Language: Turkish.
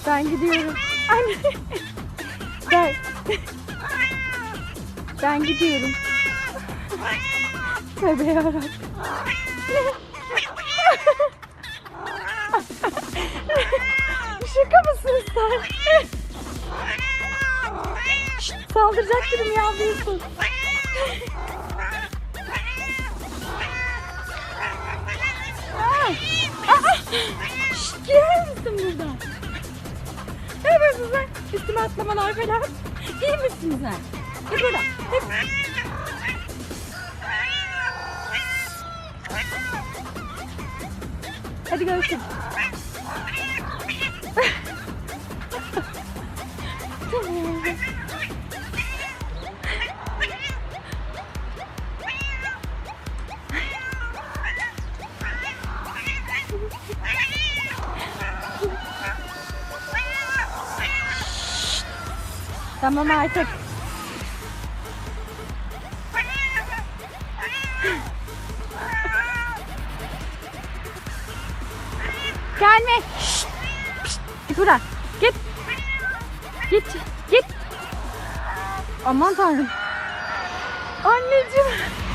Ben gidiyorum. Anne. Ben. Ben gidiyorum. Tövbe yarabbim. Şaka mısın sen? Şşt, saldıracak gibi mi yapıyorsun? Şşt, girer misin buradan? Ne yapıyorsun sen? Üstüme atlamalar falan. İyi misin sen? Git buradan. Hadi görüşürüz. Tamam artık. Gelme. Şşt. Şşt. Git buradan. Git. Git. Git. Aman tanrım. Anneciğim.